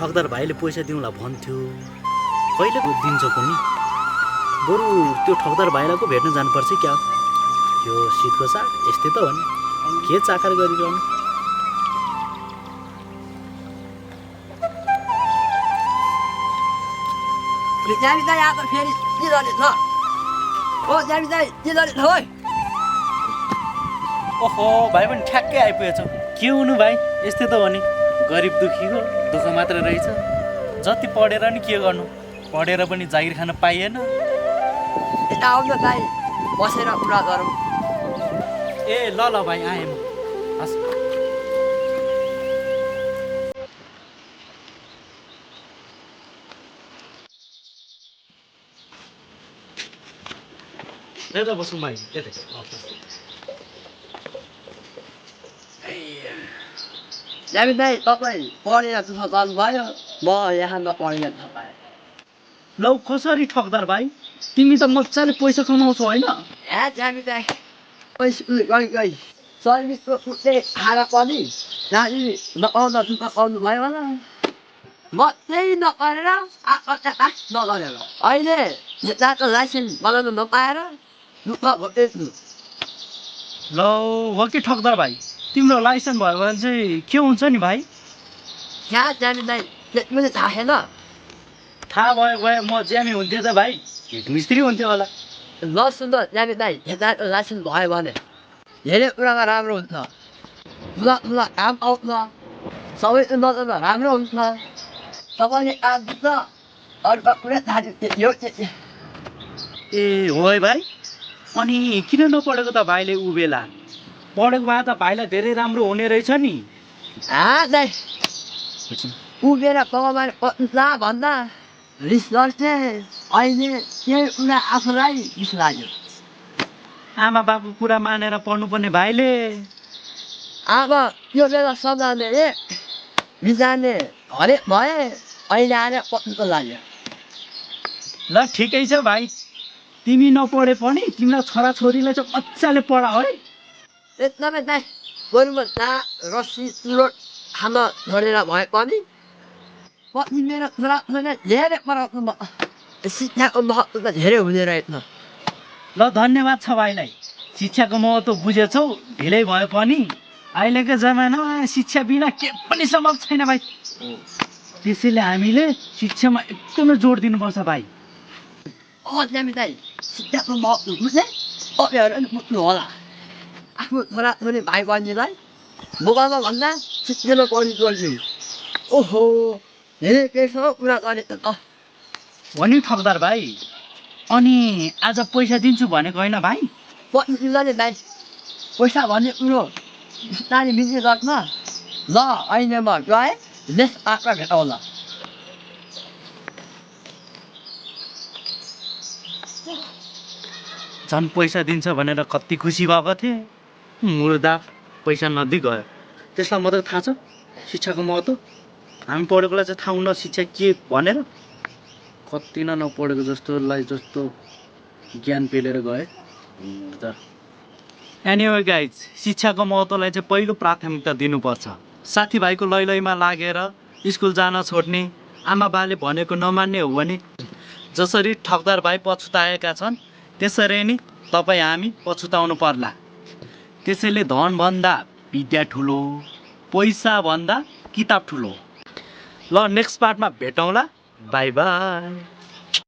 ठगदार भाइले पैसा दिउँला भन्थ्यो, कहिले दिन्छ कुनी? बरु त्यो ठगदार भाइलाई को भेट्न जानुपर्छ क्या? यो शीतको साग यस्तै त हो नि, के चाकर गरिरहनु? ज्यामिदाई आएको फेरि चिलले छ। ओ ज्यामिदाई चिलले छ है। ओहो भाइ पनि ठ्याक्कै आइपुगेछ। के हुनु भाइ, यस्तै त हो नि, गरिब दुखीको दुःख मात्र रहेछ। जति पढेर नि के गर्नु, पढेर पनि जागिर खान पाइएन। यता आउनु दाइ, बसेर कुरा गरौँ। ए ल ल भाइ, आएँ म। हस्। यता बसौँ भाइ, यतै। ज्यामिदाई तपाईँ पढेर दुःख गर्नुभयो, म यहाँ नपढेर तपाईँ। लौ कसरी ठगदार भाइ, तिमी त मजाले पैसा कमाउँछौ होइन? ए ज्यामिदाई पैसा गई सर्भिसको कुट्ने खाएर पनि नानी नपाउँदा दुःख पाउनुभयो होला। म त्यही नगरेर आत्महत्या नगरेर अहिले नेताको लाइसेन्स बनाउनु नपाएर दुःख भोग्दैछु। लौ हो कि ठगदार भाइ, तिम्रो लाइसेन्स भयो भने चाहिँ के हुन्छ नि भाइ? यहाँ ज्यामिदाई त्यति पनि थाहा छैन। थाहा भयो भए म ज्यामी हुन्थेँ त भाइ, मिस्त्री हुन्थ्यो होला। ल सुन्नु ज्यामिदाई, नेताको लाइसेन्स भयो भने धेरै कुरामा राम्रो हुन्छ। ठुला ठुला काम आउँछ, सबै नजरमा राम्रो हुन्छ। तपाईँले काम दिन्छ, अरूको कुरै थाहा यो ए हो है भाइ, अनि किन नपढेको त भाइले ऊ बेला? पढेको भए त भाइलाई धेरै राम्रो हुने रहेछ नि। दाइ उभिएर कमाएर पत्ला भन्दा रिस गर्थे। अहिले केही कुरा आफूलाई रिस लाग्यो। आमा बाबु कुरा मानेर पढ्नुपर्ने भाइले। अब त्यो बेला सम्झाउने बिजाने हरेक भए, अहिले आएर पत्नुको लाग्यो। ल ठिकै छ भाइ, तिमी नपढे पनि तिम्रो छोराछोरीलाई चाहिँ मजाले पढा है। एकदमै दाइ, बरु म रस्सी चुरोट खान छोडेर भए पनि पत्नी मेरो छोराछोरीलाई धेरै पढाउँछु। म शिक्षाको महत्त्व त धेरै हुने रहेछ। ल धन्यवाद छ भाइलाई, शिक्षाको महत्त्व बुझेछौ। ढिलै भए पनि अहिलेको जमानामा शिक्षा बिना के पनि सम्भव छैन भाइ। त्यसैले हामीले शिक्षामा एकदमै जोड दिनुपर्छ भाइ। ज्यामिदाई शिक्षाको महत्त्व बुझे तपाईँहरू पनि बुझ्नु होला। आफ्नो छोराछोरी भाइ बहिनीलाई बुबामा भन्दा शिक्षामा पढ्नु पर्ने। ओहो धेरै केहीसँग कुरा गरेको त हो नि ठगदार भाइ, अनि आज पैसा दिन्छु भनेको होइन भाइ? पत्नीलाई दाइ पैसा भन्ने कुरो बिस्तारै बिक्री गर्छ। ल अहिले म गएँ, नेक्स्ट पार्टमा भेटौँला। झन् पैसा दिन्छ भनेर कति खुसी भएको थिएँ, मुर्दा पैसा नदिई गयो। त्यसलाई मात्रै थाहा छ शिक्षाको महत्त्व? हामी पढेकोलाई चाहिँ थाहा हुन्न शिक्षा के भनेर। कति नपढेको जस्तोलाई जस्तो ज्ञान पेलेर गए। एनिवे गाइज, शिक्षाको महत्त्वलाई चाहिँ पहिलो प्राथमिकता दिनुपर्छ। साथीभाइको लैलैमा लागेर स्कुल जान छोड्ने, आमा बाले भनेको नमान्ने हो भने जसरी ठगदार भाइ पछुताएका छन्, त्यसरी नै तपाईँ हामी पछुताउनु पर्ला। त्यसैले धनभन्दा विद्या ठुलो, पैसाभन्दा किताब ठुलो। ल नेक्स्ट पार्टमा भेटौँला, बाई बाई।